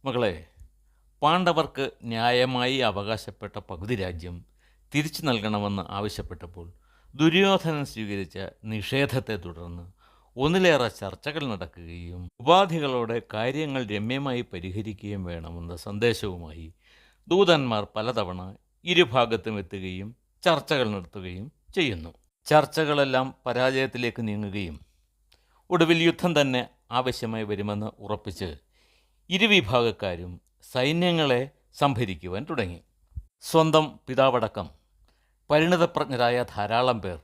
മകളെ, പാണ്ഡവർക്ക് ന്യായമായി അവകാശപ്പെട്ട പകുതി രാജ്യം തിരിച്ചു നൽകണമെന്ന് ആവശ്യപ്പെട്ടപ്പോൾ ദുര്യോധനൻ സ്വീകരിച്ച നിഷേധത്തെ തുടർന്ന് ഒന്നിലേറെ ചർച്ചകൾ നടക്കുകയും ഉപാധികളോടെ കാര്യങ്ങൾ രമ്യമായി പരിഹരിക്കുകയും വേണമെന്ന സന്ദേശവുമായി ദൂതന്മാർ പലതവണ ഇരുഭാഗത്തും എത്തുകയും ചർച്ചകൾ നടത്തുകയും ചെയ്യുന്നു. ചർച്ചകളെല്ലാം പരാജയത്തിലേക്ക് നീങ്ങുകയും ഒടുവിൽ യുദ്ധം തന്നെ ആവശ്യമായി വരുമെന്ന് ഉറപ്പിച്ച് ഇരുവിഭാഗക്കാരും സൈന്യങ്ങളെ സംഭരിക്കുവാൻ തുടങ്ങി. സ്വന്തം പിതാവടക്കം പരിണിതപ്രജ്ഞരായ ധാരാളം പേർ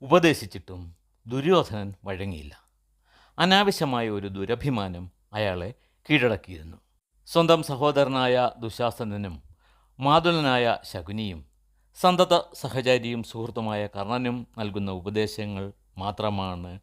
ഉപദേശിച്ചിട്ടും ദുര്യോധനൻ വഴങ്ങിയില്ല. അനാവശ്യമായ ഒരു ദുരഭിമാനം അയാളെ കീഴടക്കിയിരുന്നു. സ്വന്തം സഹോദരനായ ദുശാസനനും മാതുലനായ ശകുനിയും സന്തത സഹചാരിയും സുഹൃത്തുമായ കർണനും നൽകുന്ന ഉപദേശങ്ങൾ മാത്രമാണ്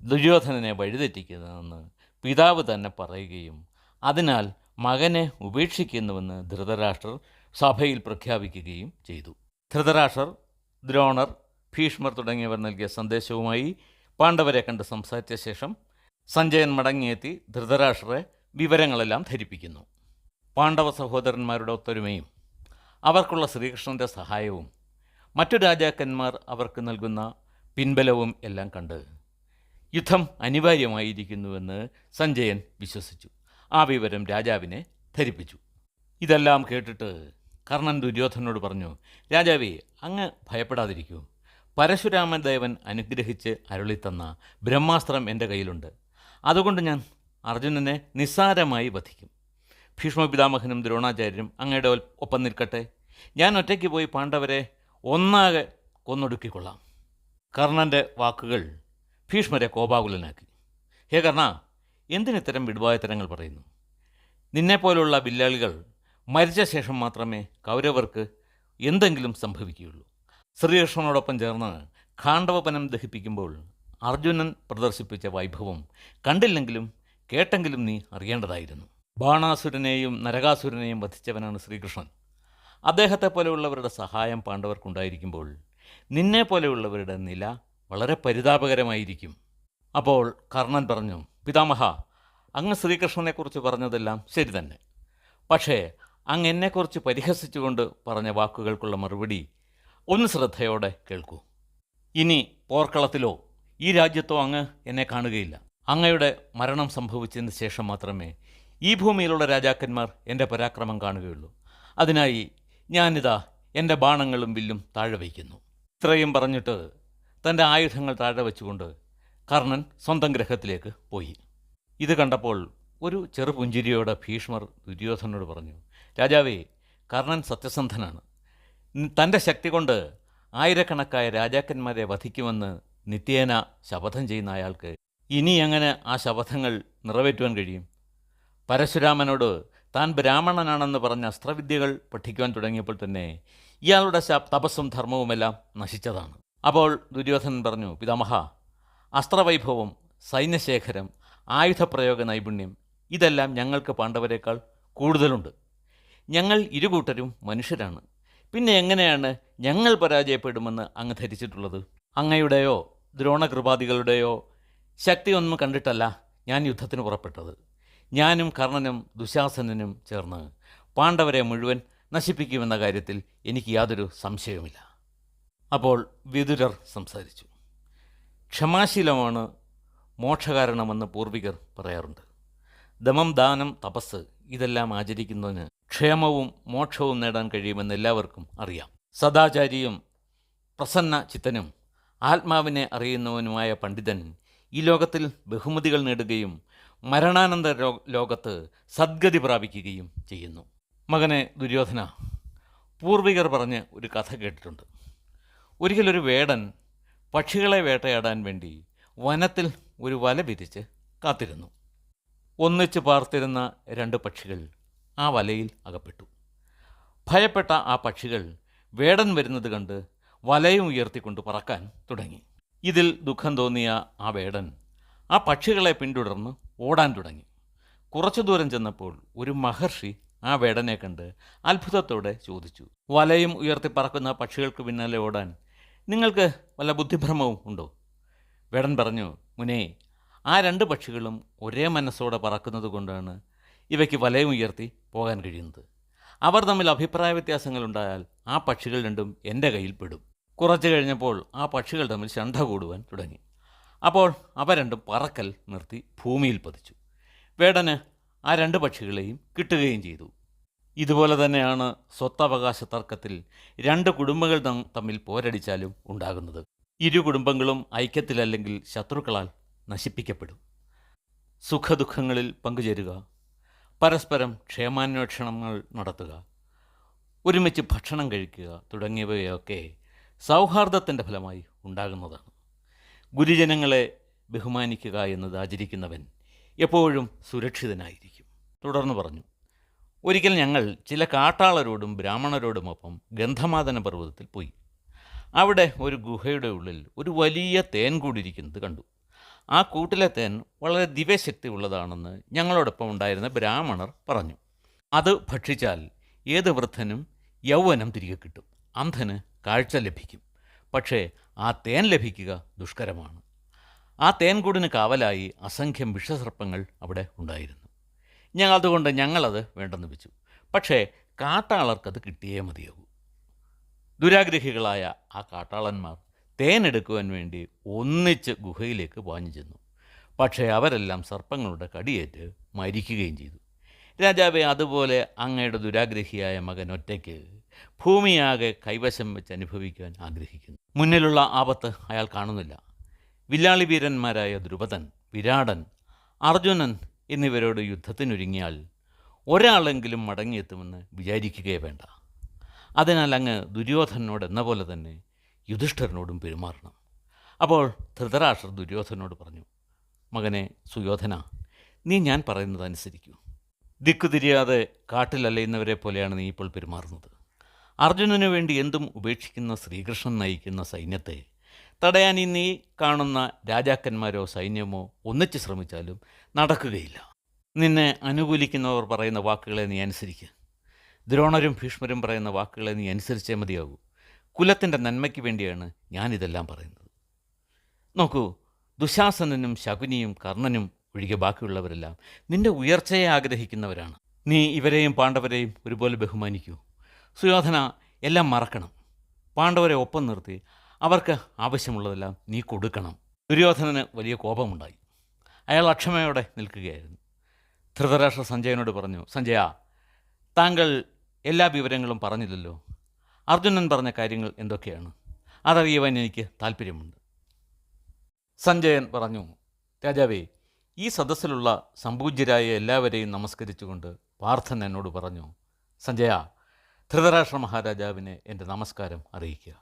ദുര്യോധനനെ വഴിതെറ്റിക്കുന്നതെന്ന് പിതാവ് തന്നെ പറയുകയും അതിനാൽ മകനെ ഉപേക്ഷിക്കുന്നുവെന്ന് ധൃതരാഷ്ട്രർ സഭയിൽ പ്രഖ്യാപിക്കുകയും ചെയ്തു. ധൃതരാഷ്ട്രർ, ദ്രോണർ, ഭീഷ്മർ തുടങ്ങിയവർ നൽകിയ സന്ദേശവുമായി പാണ്ഡവരെ കണ്ട് സംസാരിച്ച ശേഷം സഞ്ജയൻ മടങ്ങിയെത്തി ധൃതരാഷ്ട്രരെ വിവരങ്ങളെല്ലാം ധരിപ്പിക്കുന്നു. പാണ്ഡവ സഹോദരന്മാരുടെ ഒത്തൊരുമയും അവർക്കുള്ള ശ്രീകൃഷ്ണൻ്റെ സഹായവും മറ്റു രാജാക്കന്മാർ അവർക്ക് നൽകുന്ന പിൻബലവും എല്ലാം കണ്ട് യുദ്ധം അനിവാര്യമായിരിക്കുന്നുവെന്ന് സഞ്ജയൻ വിശ്വസിച്ചു. ആ വിവരം രാജാവിനെ ധരിപ്പിച്ചു. ഇതെല്ലാം കേട്ടിട്ട് കർണൻ ദുര്യോധനോട് പറഞ്ഞു, രാജാവേ, അങ്ങ് ഭയപ്പെടാതിരിക്കൂ. പരശുരാമൻ ദേവൻ അനുഗ്രഹിച്ച് അരുളിത്തന്ന ബ്രഹ്മാസ്ത്രം എൻ്റെ കയ്യിലുണ്ട്. അതുകൊണ്ട് ഞാൻ അർജുനനെ നിസ്സാരമായി വധിക്കും. ഭീഷ്മപിതാമഹനും ദ്രോണാചാര്യരും അങ്ങയുടെ ഒപ്പം നിൽക്കട്ടെ. ഞാൻ ഒറ്റയ്ക്ക് പോയി പാണ്ഡവരെ ഒന്നാകെ കൊന്നൊടുക്കിക്കൊള്ളാം. കർണൻ്റെ വാക്കുകൾ ഭീഷ്മരെ കോപാകുലനാക്കി. ഹേ കർണ, എന്തിനിത്തരം വിടുവായത്തരങ്ങൾ പറയുന്നു? നിന്നെപ്പോലുള്ള വില്ലാളികൾ മരിച്ച ശേഷം മാത്രമേ കൗരവർക്ക് എന്തെങ്കിലും സംഭവിക്കുകയുള്ളൂ. ശ്രീകൃഷ്ണനോടൊപ്പം ചേർന്ന് ഖാണ്ഡവപനം ദഹിപ്പിക്കുമ്പോൾ അർജുനൻ പ്രദർശിപ്പിച്ച വൈഭവം കണ്ടില്ലെങ്കിലും കേട്ടെങ്കിലും നീ അറിയേണ്ടതായിരുന്നു. ബാണാസുരനെയും നരകാസുരനെയും വധിച്ചവനാണ് ശ്രീകൃഷ്ണൻ. അദ്ദേഹത്തെ പോലെയുള്ളവരുടെ സഹായം പാണ്ഡവർക്കുണ്ടായിരിക്കുമ്പോൾ നിന്നെപ്പോലെയുള്ളവരുടെ നില വളരെ പരിതാപകരമായിരിക്കും. അപ്പോൾ കർണൻ പറഞ്ഞു, പിതാമഹ, അങ്ങ് ശ്രീകൃഷ്ണനെക്കുറിച്ച് പറഞ്ഞതെല്ലാം ശരി തന്നെ. പക്ഷേ അങ്ങ് എന്നെക്കുറിച്ച് പരിഹസിച്ചുകൊണ്ട് പറഞ്ഞ വാക്കുകൾക്കുള്ള മറുപടി ഒന്ന് ശ്രദ്ധയോടെ കേൾക്കൂ. ഇനി പോർക്കളത്തിലോ ഈ രാജ്യത്തോ അങ്ങ് എന്നെ കാണുകയില്ല. അങ്ങയുടെ മരണം സംഭവിച്ചതിന് ശേഷം മാത്രമേ ഈ ഭൂമിയിലുള്ള രാജാക്കന്മാർ എൻ്റെ പരാക്രമം കാണുകയുള്ളൂ. അതിനായി ഞാനിതാ എൻ്റെ ബാണങ്ങളും വില്ലും താഴെ വയ്ക്കുന്നു. ഇത്രയും പറഞ്ഞിട്ട് തൻ്റെ ആയുധങ്ങൾ താഴെ വെച്ചുകൊണ്ട് കർണൻ സ്വന്തം ഗ്രഹത്തിലേക്ക് പോയി. ഇത് കണ്ടപ്പോൾ ഒരു ചെറുപുഞ്ചിരിയോടെ ഭീഷ്മർ ദുര്യോധനോട് പറഞ്ഞു, രാജാവേ, കർണൻ സത്യസന്ധനാണ്. തൻ്റെ ശക്തി കൊണ്ട് ആയിരക്കണക്കായ രാജാക്കന്മാരെ വധിക്കുമെന്ന് നിത്യേന ശപഥം ചെയ്യുന്ന അയാൾക്ക് ഇനി എങ്ങനെ ആ ശപഥങ്ങൾ നിറവേറ്റുവാൻ കഴിയും? പരശുരാമനോട് താൻ ബ്രാഹ്മണനാണെന്ന് പറഞ്ഞ അസ്ത്രവിദ്യകൾ പഠിക്കുവാൻ തുടങ്ങിയപ്പോൾ തന്നെ ഇയാളുടെ തപസ്സും ധർമ്മവുമെല്ലാം നശിച്ചതാണ്. അപ്പോൾ ദുര്യോധനൻ പറഞ്ഞു, പിതാമഹ, അസ്ത്രവൈഭവം, സൈന്യശേഖരം, ആയുധപ്രയോഗ നൈപുണ്യം ഇതെല്ലാം ഞങ്ങൾക്ക് പാണ്ഡവരെക്കാൾ കൂടുതലുണ്ട്. ഞങ്ങൾ ഇരുകൂട്ടരും മനുഷ്യരാണ്. പിന്നെ എങ്ങനെയാണ് ഞങ്ങൾ പരാജയപ്പെടുമെന്ന് അങ്ങ് ധരിച്ചിട്ടുള്ളത്? അങ്ങയുടെയോ ദ്രോണകൃപാദികളുടെയോ ശക്തിയൊന്നും കണ്ടിട്ടല്ല ഞാൻ യുദ്ധത്തിന് പുറപ്പെട്ടത്. ഞാനും കർണനും ദുശാസനനും ചേർന്ന് പാണ്ഡവരെ മുഴുവൻ നശിപ്പിക്കുമെന്ന കാര്യത്തിൽ എനിക്ക് യാതൊരു സംശയവുമില്ല. അപ്പോൾ വിതുരർ സംസാരിച്ചു. ക്ഷമാശീലമാണ് മോക്ഷകാരണമെന്ന് പൂർവികർ പറയാറുണ്ട്. ദമം, ദാനം, തപസ് ഇതെല്ലാം ആചരിക്കുന്നതിന് ക്ഷേമവും മോക്ഷവും നേടാൻ കഴിയുമെന്ന് എല്ലാവർക്കും അറിയാം. സദാചാരിയും പ്രസന്ന ചിത്തനും ആത്മാവിനെ അറിയുന്നവനുമായ പണ്ഡിതൻ ഈ ലോകത്തിൽ ബഹുമതികൾ നേടുകയും മരണാനന്തര ലോകത്ത് സദ്ഗതി പ്രാപിക്കുകയും ചെയ്യുന്നു. മകനെ ദുര്യോധന, പൂർവികർ പറഞ്ഞ് ഒരു കഥ കേട്ടിട്ടുണ്ട്. ഒരിക്കലൊരു വേടൻ പക്ഷികളെ വേട്ടയാടാൻ വേണ്ടി വനത്തിൽ ഒരു വല വിരിച്ച് കാത്തിരുന്നു. ഒന്നിച്ച് പാർത്തിരുന്ന 2 പക്ഷികൾ ആ വലയിൽ അകപ്പെട്ടു. ഭയപ്പെട്ട ആ പക്ഷികൾ വേടൻ വരുന്നത് കണ്ട് വലയും ഉയർത്തിക്കൊണ്ട് പറക്കാൻ തുടങ്ങി. ഇതിൽ ദുഃഖം തോന്നിയ ആ വേടൻ ആ പക്ഷികളെ പിന്തുടർന്ന് ഓടാൻ തുടങ്ങി. കുറച്ചു ദൂരം ചെന്നപ്പോൾ ഒരു മഹർഷി ആ വേടനെ കണ്ട് അത്ഭുതത്തോടെ ചോദിച്ചു, വലയും ഉയർത്തി പറക്കുന്ന പക്ഷികൾക്ക് പിന്നാലെ ഓടാൻ നിങ്ങൾക്ക് വല്ല ബുദ്ധിഭ്രമവും ഉണ്ടോ? വേടൻ പറഞ്ഞു, മുനേ, ആ 2 പക്ഷികളും ഒരേ മനസ്സോടെ പറക്കുന്നത് കൊണ്ടാണ് ഇവയ്ക്ക് വലയം ഉയർത്തി പോകാൻ കഴിയുന്നത്. അവർ തമ്മിൽ അഭിപ്രായ വ്യത്യാസങ്ങളുണ്ടായാൽ ആ പക്ഷികൾ രണ്ടും എൻ്റെ കയ്യിൽ പെടും. കുറച്ചു കഴിഞ്ഞപ്പോൾ ആ പക്ഷികൾ തമ്മിൽ ശണ്ഠ കൂടുവാൻ തുടങ്ങി. അപ്പോൾ അവ രണ്ടും പറക്കൽ നിർത്തി ഭൂമിയിൽ പതിച്ചു. വേടന് ആ രണ്ട് പക്ഷികളെയും കിട്ടുകയും ചെയ്തു. ഇതുപോലെ തന്നെയാണ് സ്വത്തവകാശ തർക്കത്തിൽ രണ്ട് കുടുംബങ്ങൾ തമ്മിൽ പോരടിച്ചാലും ഉണ്ടാകുന്നത്. ഇരു കുടുംബങ്ങളും ഐക്യത്തിലല്ലെങ്കിൽ ശത്രുക്കളാൽ നശിപ്പിക്കപ്പെടും. സുഖദുഃഖങ്ങളിൽ പങ്കുചേരുക, പരസ്പരം ക്ഷേമാന്വേഷണങ്ങൾ നടത്തുക, ഒരുമിച്ച് ഭക്ഷണം കഴിക്കുക തുടങ്ങിയവയൊക്കെ സൗഹാർദ്ദത്തിൻ്റെ ഫലമായി ഉണ്ടാകുന്നതാണ്. ഗുരുജനങ്ങളെ ബഹുമാനിക്കുക എന്നത് ആചരിക്കുന്നവൻ എപ്പോഴും സുരക്ഷിതനായിരിക്കും. തുടർന്ന് പറഞ്ഞു, ഒരിക്കൽ ഞങ്ങൾ ചില കാട്ടാളരോടും ബ്രാഹ്മണരോടുമൊപ്പം ഗന്ധമാദന പർവ്വതത്തിൽ പോയി. അവിടെ ഒരു ഗുഹയുടെ ഉള്ളിൽ ഒരു വലിയ തേൻ കൂടിയിരിക്കുന്നത് കണ്ടു. ആ കൂട്ടിലെ തേൻ വളരെ ദിവ്യശക്തി ഉള്ളതാണെന്ന് ഞങ്ങളോടൊപ്പം ഉണ്ടായിരുന്ന ബ്രാഹ്മണർ പറഞ്ഞു. അത് ഭക്ഷിച്ചാൽ ഏത് വൃദ്ധനും യൗവനം തിരികെ കിട്ടും, അന്ധന് കാഴ്ച ലഭിക്കും. പക്ഷേ ആ തേൻ ലഭിക്കുക ദുഷ്കരമാണ്. ആ തേൻകൂടിന് കാവലായി അസംഖ്യം വിഷസർപ്പങ്ങൾ അവിടെ ഉണ്ടായിരുന്നു. അതുകൊണ്ട് ഞങ്ങളത് വേണ്ടെന്ന് വെച്ചു. പക്ഷേ കാട്ടാളർക്കത് കിട്ടിയേ മതിയാകൂ. ദുരാഗ്രഹികളായ ആ കാട്ടാളന്മാർ തേനെടുക്കുവാൻ വേണ്ടി ഒന്നിച്ച് ഗുഹയിലേക്ക് പാഞ്ഞു ചെന്നു. പക്ഷേ അവരെല്ലാം സർപ്പങ്ങളുടെ കടിയേറ്റ് മരിക്കുകയും ചെയ്തു. രാജാവെ, അതുപോലെ അങ്ങയുടെ ദുരാഗ്രഹിയായ മകൻ ഒറ്റയ്ക്ക് ഭൂമിയാകെ കൈവശം വെച്ച് അനുഭവിക്കുവാൻ ആഗ്രഹിക്കുന്നു. മുന്നിലുള്ള ആപത്ത് അയാൾ കാണുന്നില്ല. വില്ലാളി വീരന്മാരായ ദ്രുപദൻ, വിരാടൻ, അർജുനൻ എന്നിവരോട് യുദ്ധത്തിനൊരുങ്ങിയാൽ ഒരാളെങ്കിലും മടങ്ങിയെത്തുമെന്ന് വിചാരിക്കുകയേ വേണ്ട. അതിനാൽ അങ്ങ് ദുര്യോധനോട് എന്ന പോലെ തന്നെ യുധിഷ്ഠിരനോടും പെരുമാറണം. അപ്പോൾ ധൃതരാഷ്ട്രർ ദുര്യോധനോട് പറഞ്ഞു, മകനെ സുയോധന, നീ ഞാൻ പറയുന്നത് അനുസരിക്കൂ. ദിക്കുതിരിയാതെ കാട്ടിലലയുന്നവരെ പോലെയാണ് നീ ഇപ്പോൾ പെരുമാറുന്നത്. അർജുനനു വേണ്ടി എന്തും ഉപേക്ഷിക്കുന്ന ശ്രീകൃഷ്ണൻ നയിക്കുന്ന സൈന്യത്തെ തടയാൻ നീ കാണുന്ന രാജാക്കന്മാരോ സൈന്യമോ ഒന്നിച്ച് ശ്രമിച്ചാലും നടക്കുകയില്ല. നിന്നെ അനുകൂലിക്കുന്നവർ പറയുന്ന വാക്കുകളെ നീ അനുസരിക്കുക. ദ്രോണരും ഭീഷ്മരും പറയുന്ന വാക്കുകളെ നീ അനുസരിച്ചേ മതിയാകൂ. കുലത്തിൻ്റെ നന്മയ്ക്ക് വേണ്ടിയാണ് ഞാനിതെല്ലാം പറയുന്നത്. നോക്കൂ, ദുശാസനനും ശകുനിയും കർണനും ഒഴികെ ബാക്കിയുള്ളവരെല്ലാം നിന്റെ ഉയർച്ചയെ ആഗ്രഹിക്കുന്നവരാണ്. നീ ഇവരെയും പാണ്ഡവരെയും ഒരുപോലെ ബഹുമാനിക്കൂ. സുയോധന, എല്ലാം മറക്കണം. പാണ്ഡവരെ ഒപ്പം നിർത്തി അവർക്ക് ആവശ്യമുള്ളതെല്ലാം നീ കൊടുക്കണം. ദുര്യോധനന് വലിയ കോപമുണ്ടായി. അയാൾ അക്ഷമയോടെ നിൽക്കുകയായിരുന്നു. ധൃതരാഷ്ട്ര സഞ്ജയനോട് പറഞ്ഞു, സഞ്ജയ, താങ്കൾ എല്ലാ വിവരങ്ങളും പറഞ്ഞില്ലല്ലോ. അർജുനൻ പറഞ്ഞ കാര്യങ്ങൾ എന്തൊക്കെയാണ്? അതറിയുവാൻ എനിക്ക് താല്പര്യമുണ്ട്. സഞ്ജയൻ പറഞ്ഞു, രാജാവേ, ഈ സദസ്സിലുള്ള സംപൂജ്യരായ എല്ലാവരെയും നമസ്കരിച്ചുകൊണ്ട് പാർത്ഥൻ എന്നോട് പറഞ്ഞു, സഞ്ജയ, ധൃതരാഷ്ട്ര മഹാരാജാവിനെ എൻ്റെ നമസ്കാരം അറിയിക്കുക.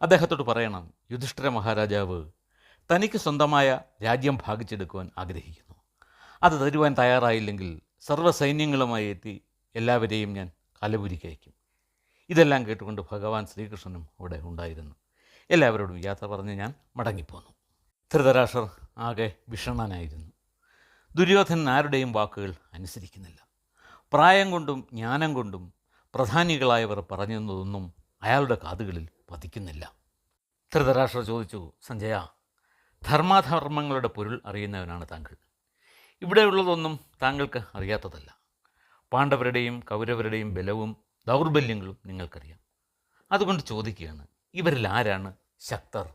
അദ്ദേഹത്തോട് പറയണം, യുധിഷ്ഠിര മഹാരാജാവ് തനിക്ക് സ്വന്തമായ രാജ്യം ഭാഗിച്ചെടുക്കുവാൻ ആഗ്രഹിക്കുന്നു. അത് തരുവാൻ തയ്യാറായില്ലെങ്കിൽ സർവ്വസൈന്യങ്ങളുമായി എത്തി എല്ലാവരെയും ഞാൻ കലപുരിക്കയക്കും. ഇതെല്ലാം കേട്ടുകൊണ്ട് ഭഗവാൻ ശ്രീകൃഷ്ണനും അവിടെ ഉണ്ടായിരുന്നു. എല്ലാവരോടും യാത്ര പറഞ്ഞ് ഞാൻ മടങ്ങിപ്പോന്നു. ധൃതരാഷ്ട്രർ ആകെ വിഷണ്ണനായിരുന്നു. ദുര്യോധനൻ ആരുടെയും വാക്കുകൾ അനുസരിക്കുന്നില്ല. പ്രായം കൊണ്ടും ജ്ഞാനം കൊണ്ടും പ്രധാനികളായവർ പറഞ്ഞതൊന്നും അയാളുടെ കാതുകളിൽ പതിക്കുന്നില്ല. ധൃതരാഷ്ട്രർ ചോദിച്ചു, സഞ്ജയ, ധർമാധർമ്മങ്ങളുടെ പൊരുൾ അറിയുന്നവനാണ് താങ്കൾ. ഇവിടെയുള്ളതൊന്നും താങ്കൾക്ക് അറിയാത്തതല്ല. പാണ്ഡവരുടെയും കൗരവരുടെയും ബലവും ദൗർബല്യങ്ങളും നിങ്ങൾക്കറിയാം. അതുകൊണ്ട് ചോദിക്കുകയാണ്, ഇവരിൽ ആരാണ് ശക്തർ?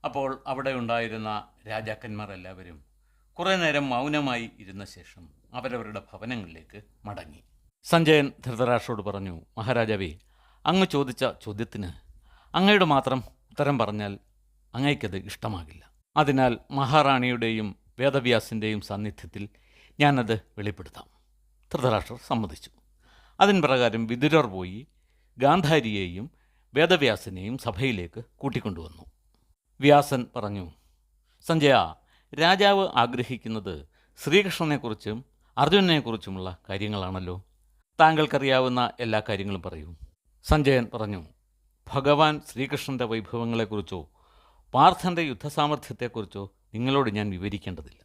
അപ്പോൾ അവിടെ ഉണ്ടായിരുന്ന രാജാക്കന്മാർ എല്ലാവരും കുറേ നേരം മൗനമായി ഇരുന്ന ശേഷം അവരവരുടെ ഭവനങ്ങളിലേക്ക് മടങ്ങി. സഞ്ജയൻ ധൃതരാഷ്ട്രോട് പറഞ്ഞു, മഹാരാജാവേ, അങ്ങ് ചോദിച്ച ചോദ്യത്തിന് അങ്ങയുടെ മാത്രം ഉത്തരം പറഞ്ഞാൽ അങ്ങയ്ക്കത് ഇഷ്ടമാകില്ല. അതിനാൽ മഹാറാണിയുടെയും വേദവ്യാസിൻ്റെയും സാന്നിധ്യത്തിൽ ഞാനത് വെളിപ്പെടുത്താം. ധൃതരാഷ്ട്രർ സമ്മതിച്ചു. അതിന് പ്രകാരം വിതുരർ പോയി ഗാന്ധാരിയെയും വേദവ്യാസിനെയും സഭയിലേക്ക് കൂട്ടിക്കൊണ്ടുവന്നു. വ്യാസൻ പറഞ്ഞു, സഞ്ജയ, രാജാവ് ആഗ്രഹിക്കുന്നത് ശ്രീകൃഷ്ണനെക്കുറിച്ചും അർജുനനെക്കുറിച്ചുമുള്ള കാര്യങ്ങളാണല്ലോ. താങ്കൾക്കറിയാവുന്ന എല്ലാ കാര്യങ്ങളും പറയൂ. സഞ്ജയൻ പറഞ്ഞു, ഭഗവാൻ ശ്രീകൃഷ്ണൻ്റെ വൈഭവങ്ങളെക്കുറിച്ചോ പാർത്ഥൻ്റെ യുദ്ധസാമർഥ്യത്തെക്കുറിച്ചോ നിങ്ങളോട് ഞാൻ വിവരിക്കേണ്ടതില്ല.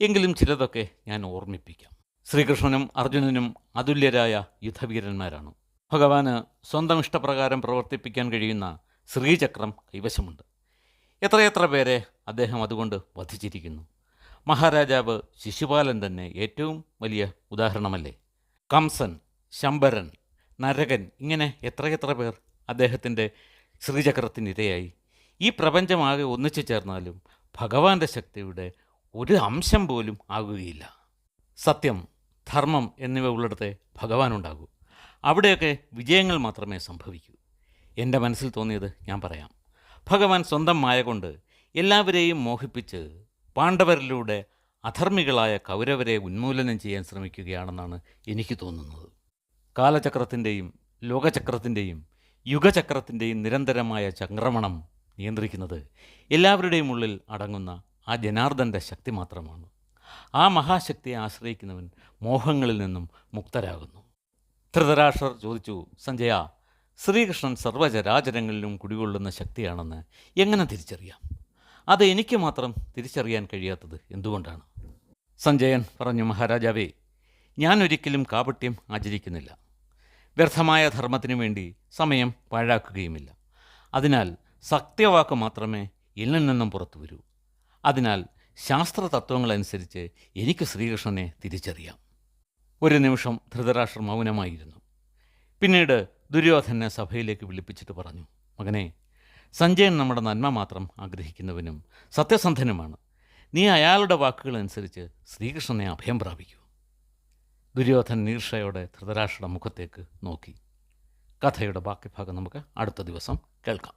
എങ്കിലും ചിലതൊക്കെ ഞാൻ ഓർമ്മിപ്പിക്കാം. ശ്രീകൃഷ്ണനും അർജുനനും അതുല്യരായ യുദ്ധവീരന്മാരാണ്. ഭഗവാന് സ്വന്തം ഇഷ്ടപ്രകാരം പ്രവർത്തിപ്പിക്കാൻ കഴിയുന്ന ശ്രീചക്രം കൈവശമുണ്ട്. എത്രയെത്ര പേരെ അദ്ദേഹം അതുകൊണ്ട് വധിച്ചിരിക്കുന്നു. മഹാരാജാവ് ശിശുപാലൻ തന്നെ ഏറ്റവും വലിയ ഉദാഹരണമല്ലേ? കംസൻ, ശംബരൻ, നരകൻ, ഇങ്ങനെ എത്രയെത്ര പേർ അദ്ദേഹത്തിൻ്റെ ശ്രീചക്രത്തിനിരയായി. ഈ പ്രപഞ്ചമാകെ ഒന്നിച്ചു ചേർന്നാലും ഭഗവാന്റെ ശക്തിയുടെ ഒരു അംശം പോലും ആകുകയില്ല. സത്യം, ധർമ്മം എന്നിവ ഉള്ളിടത്തെ ഭഗവാനുണ്ടാകൂ. അവിടെയൊക്കെ വിജയങ്ങൾ മാത്രമേ സംഭവിക്കൂ. എൻ്റെ മനസ്സിൽ തോന്നിയത് ഞാൻ പറയാം. ഭഗവാൻ സ്വന്തം മായ കൊണ്ട് എല്ലാവരെയും മോഹിപ്പിച്ച് പാണ്ഡവരിലൂടെ അധർമ്മികളായ കൗരവരെ ഉന്മൂലനം ചെയ്യാൻ ശ്രമിക്കുകയാണെന്നാണ് എനിക്ക് തോന്നുന്നത്. കാലചക്രത്തിൻ്റെയും ലോകചക്രത്തിൻ്റെയും യുഗചക്രത്തിൻ്റെയും നിരന്തരമായ ചംക്രമണം നിയന്ത്രിക്കുന്നത് എല്ലാവരുടെയും ഉള്ളിൽ അടങ്ങുന്ന ആ ജനാർദ്ദൻ്റെ ശക്തി മാത്രമാണ്. ആ മഹാശക്തിയെ ആശ്രയിക്കുന്നവൻ മോഹങ്ങളിൽ നിന്നും മുക്തരാകുന്നു. ധൃതരാഷ്ട്രർ ചോദിച്ചു, സഞ്ജയ, ശ്രീകൃഷ്ണൻ സർവ്വചരാചരങ്ങളിലും കുടികൊള്ളുന്ന ശക്തിയാണെന്ന് എങ്ങനെ തിരിച്ചറിയാം? അത് എനിക്ക് മാത്രം തിരിച്ചറിയാൻ കഴിയാത്തത് എന്തുകൊണ്ടാണ്? സഞ്ജയൻ പറഞ്ഞു, മഹാരാജാവേ, ഞാൻ ഒരിക്കലും കാപട്യം ആചരിക്കുന്നില്ല. വ്യർത്ഥമായ ധർമ്മത്തിനു വേണ്ടി സമയം പാഴാക്കുകയുമില്ല. അതിനാൽ സത്യവാക്ക് മാത്രമേ എന്നിൽ നിന്നും പുറത്തു വരൂ. അതിനാൽ ശാസ്ത്രതത്വങ്ങളനുസരിച്ച് എനിക്ക് ശ്രീകൃഷ്ണനെ തിരിച്ചറിയാം. ഒരു നിമിഷം ധൃതരാഷ്ട്രർ മൗനമായിരുന്നു. പിന്നീട് ദുര്യോധനെ സഭയിലേക്ക് വിളിപ്പിച്ചിട്ട് പറഞ്ഞു, മകനെ, സഞ്ജയൻ നമ്മുടെ നന്മ മാത്രം ആഗ്രഹിക്കുന്നവനും സത്യസന്ധനുമാണ്. നീ അയാളുടെ വാക്കുകളനുസരിച്ച് ശ്രീകൃഷ്ണനെ അഭയം പ്രാപിക്കൂ. ദുര്യോധൻ നീർഷയോടെ ധൃതരാഷ്ട്രയുടെ മുഖത്തേക്ക് നോക്കി. കഥയുടെ ബാക്കി ഭാഗം നമുക്ക് അടുത്ത ദിവസം കേൾക്കാം.